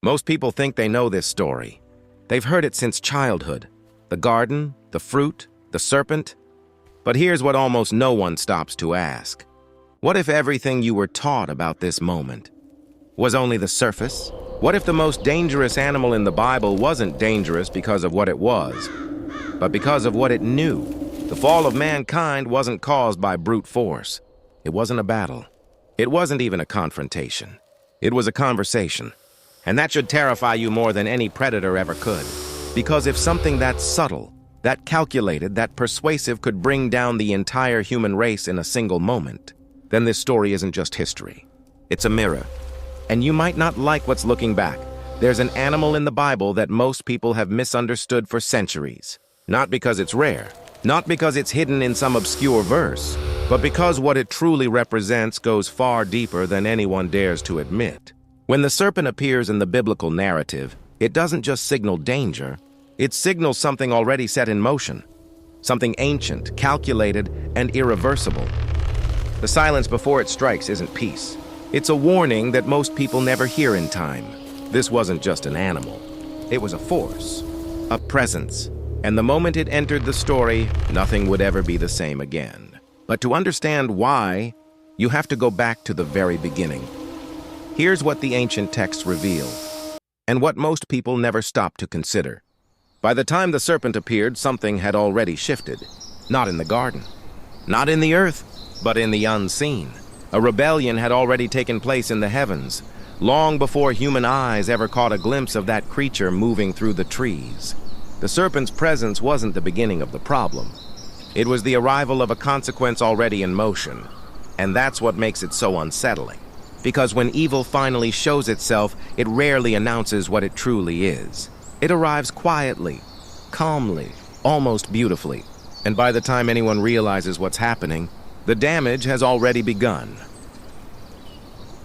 Most people think they know this story. They've heard it since childhood. The garden, the fruit, the serpent. But here's what almost no one stops to ask. What if everything you were taught about this moment was only the surface? What if the most dangerous animal in the Bible wasn't dangerous because of what it was, but because of what it knew? The fall of mankind wasn't caused by brute force. It wasn't a battle. It wasn't even a confrontation. It was a conversation. And that should terrify you more than any predator ever could. Because if something that subtle, that calculated, that persuasive could bring down the entire human race in a single moment, then this story isn't just history. It's a mirror. And you might not like what's looking back. There's an animal in the Bible that most people have misunderstood for centuries. Not because it's rare, not because it's hidden in some obscure verse, but because what it truly represents goes far deeper than anyone dares to admit. When the serpent appears in the biblical narrative, it doesn't just signal danger, it signals something already set in motion, something ancient, calculated, and irreversible. The silence before it strikes isn't peace. It's a warning that most people never hear in time. This wasn't just an animal. It was a force, a presence, and the moment it entered the story, nothing would ever be the same again. But to understand why, you have to go back to the very beginning. Here's what the ancient texts reveal, and what most people never stop to consider. By the time the serpent appeared, something had already shifted. Not in the garden, not in the earth, but in the unseen. A rebellion had already taken place in the heavens, long before human eyes ever caught a glimpse of that creature moving through the trees. The serpent's presence wasn't the beginning of the problem. It was the arrival of a consequence already in motion, and that's what makes it so unsettling. Because when evil finally shows itself, it rarely announces what it truly is. It arrives quietly, calmly, almost beautifully, and by the time anyone realizes what's happening, the damage has already begun.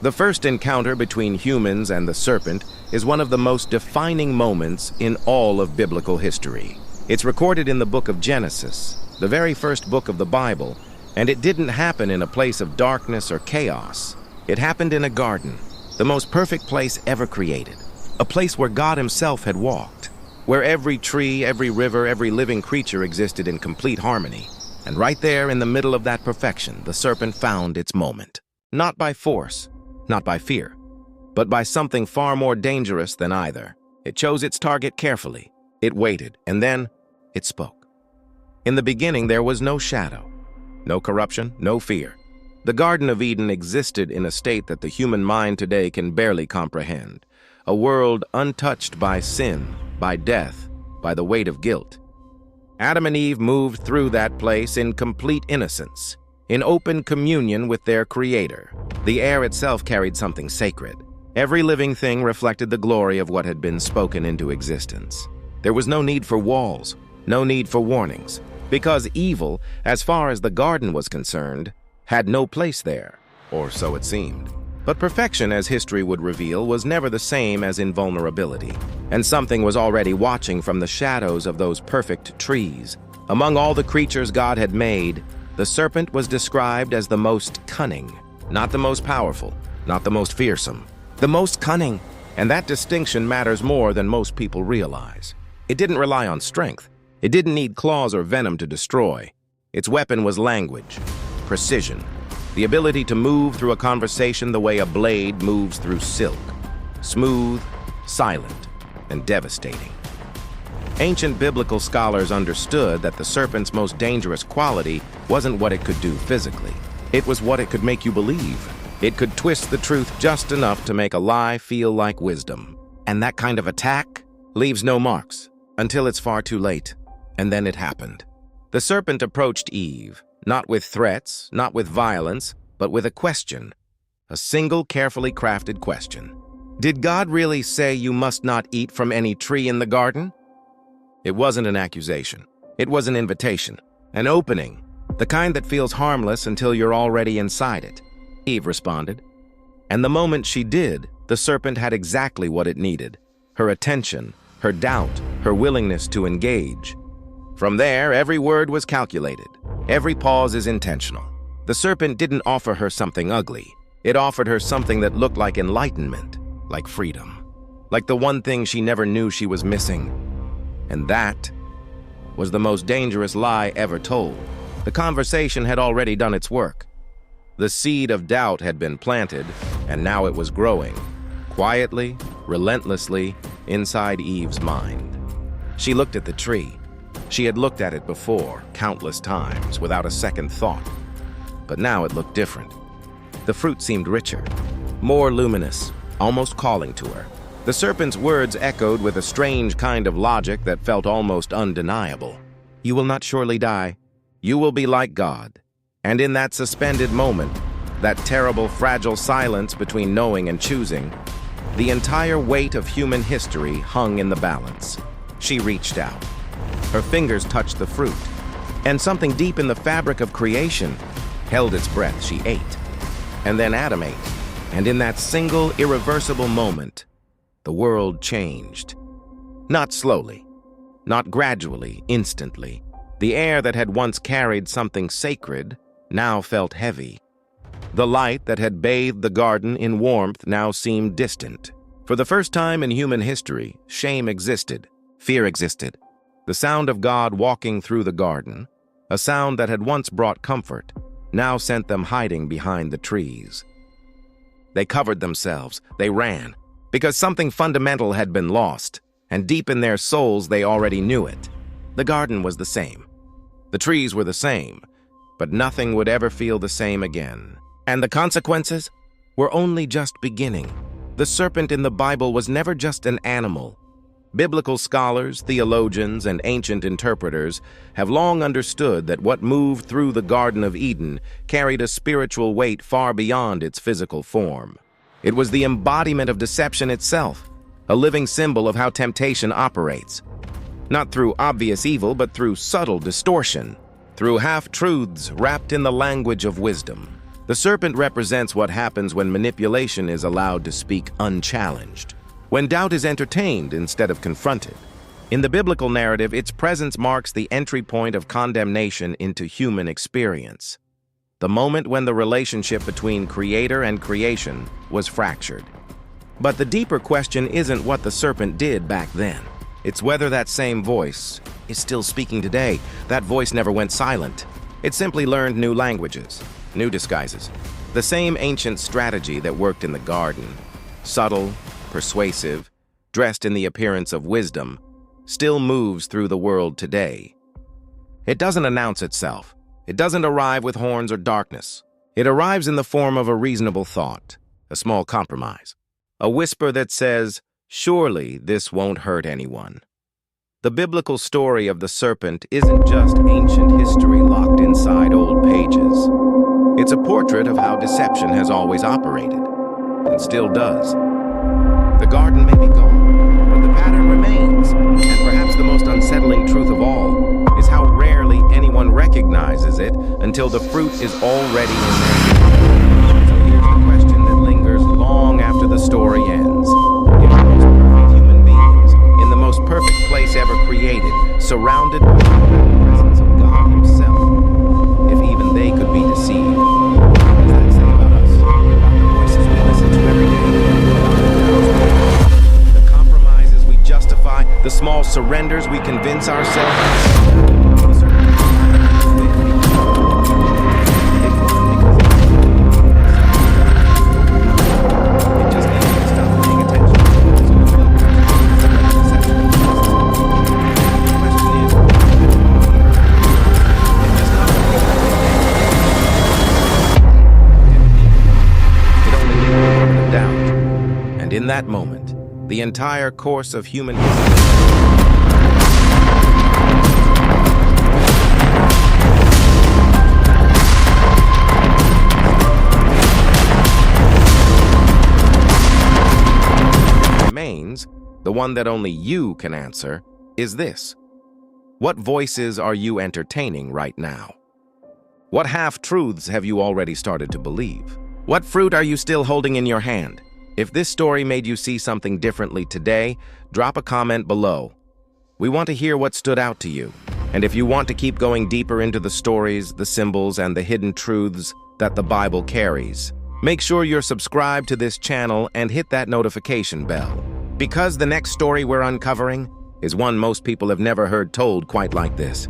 The first encounter between humans and the serpent is one of the most defining moments in all of biblical history. It's recorded in the book of Genesis, the very first book of the Bible, and it didn't happen in a place of darkness or chaos. It happened in a garden, the most perfect place ever created, a place where God himself had walked, where every tree, every river, every living creature existed in complete harmony. And right there in the middle of that perfection, the serpent found its moment. Not by force, not by fear, but by something far more dangerous than either. It chose its target carefully. It waited, and then it spoke. In the beginning, there was no shadow, no corruption, no fear. The Garden of Eden existed in a state that the human mind today can barely comprehend, a world untouched by sin, by death, by the weight of guilt. Adam and Eve moved through that place in complete innocence, in open communion with their Creator. The air itself carried something sacred. Every living thing reflected the glory of what had been spoken into existence. There was no need for walls, no need for warnings, because evil, as far as the garden was concerned, had no place there, or so it seemed. But perfection, as history would reveal, was never the same as invulnerability, and something was already watching from the shadows of those perfect trees. Among all the creatures God had made, the serpent was described as the most cunning, not the most powerful, not the most fearsome, the most cunning, and that distinction matters more than most people realize. It didn't rely on strength. It didn't need claws or venom to destroy. Its weapon was language, precision, the ability to move through a conversation the way a blade moves through silk, smooth, silent, and devastating. Ancient biblical scholars understood that the serpent's most dangerous quality wasn't what it could do physically. It was what it could make you believe. It could twist the truth just enough to make a lie feel like wisdom. And that kind of attack leaves no marks until it's far too late. And then it happened. The serpent approached Eve, not with threats, not with violence, but with a question. A single, carefully crafted question. Did God really say you must not eat from any tree in the garden? It wasn't an accusation. It was an invitation, an opening, the kind that feels harmless until you're already inside it. Eve responded. And the moment she did, the serpent had exactly what it needed. Her attention, her doubt, her willingness to engage. From there, every word was calculated. Every pause is intentional. The serpent didn't offer her something ugly. It offered her something that looked like enlightenment, like freedom. like the one thing she never knew she was missing. And that was the most dangerous lie ever told. The conversation had already done its work. The seed of doubt had been planted, and now it was growing, quietly, relentlessly, inside Eve's mind. She looked at the tree. She had looked at it before, countless times, without a second thought. But now it looked different. The fruit seemed richer, more luminous, almost calling to her. The serpent's words echoed with a strange kind of logic that felt almost undeniable. You will not surely die. You will be like God. And in that suspended moment, that terrible, fragile silence between knowing and choosing, the entire weight of human history hung in the balance. She reached out. Her fingers touched the fruit, and something deep in the fabric of creation held its breath. She ate, and then Adam ate. And in that single, irreversible moment, the world changed. Not slowly, not gradually, instantly. The air that had once carried something sacred now felt heavy. The light that had bathed the garden in warmth now seemed distant. For the first time in human history, shame existed, fear existed. The sound of God walking through the garden, a sound that had once brought comfort, now sent them hiding behind the trees. They covered themselves, they ran, because something fundamental had been lost, and deep in their souls they already knew it. The garden was the same. The trees were the same, but nothing would ever feel the same again. And the consequences were only just beginning. The serpent in the Bible was never just an animal. Biblical scholars, theologians, and ancient interpreters have long understood that what moved through the Garden of Eden carried a spiritual weight far beyond its physical form. It was the embodiment of deception itself, a living symbol of how temptation operates. Not through obvious evil, but through subtle distortion, through half-truths wrapped in the language of wisdom. The serpent represents what happens when manipulation is allowed to speak unchallenged, when doubt is entertained instead of confronted. In the biblical narrative, its presence marks the entry point of condemnation into human experience, the moment when the relationship between creator and creation was fractured. But the deeper question isn't what the serpent did back then. It's whether that same voice is still speaking today. That voice never went silent. It simply learned new languages, new disguises. The same ancient strategy that worked in the garden, subtle, persuasive, dressed in the appearance of wisdom, still moves through the world today. It doesn't announce itself. It doesn't arrive with horns or darkness. It arrives in the form of a reasonable thought, a small compromise, a whisper that says, surely this won't hurt anyone. The biblical story of the serpent isn't just ancient history locked inside old pages. It's a portrait of how deception has always operated, and still does. The garden may be gone, but the pattern remains, and perhaps the most unsettling truth of all is how rarely anyone recognizes it until the fruit is already in their hand. So here's the question that lingers long after the story ends. If the most perfect human beings, in the most perfect place ever created, surrounded by the presence of God Himself, if even they could be deceived, what does that say about us? About the voices we listen to every day? The compromises we justify, the small surrenders we convince ourselves. In that moment, the entire course of human history remains. The one that only you can answer is this. What voices are you entertaining right now? What half-truths have you already started to believe? What fruit are you still holding in your hand? If this story made you see something differently today, drop a comment below. We want to hear what stood out to you. And if you want to keep going deeper into the stories, the symbols, and the hidden truths that the Bible carries, make sure you're subscribed to this channel and hit that notification bell. Because the next story we're uncovering is one most people have never heard told quite like this.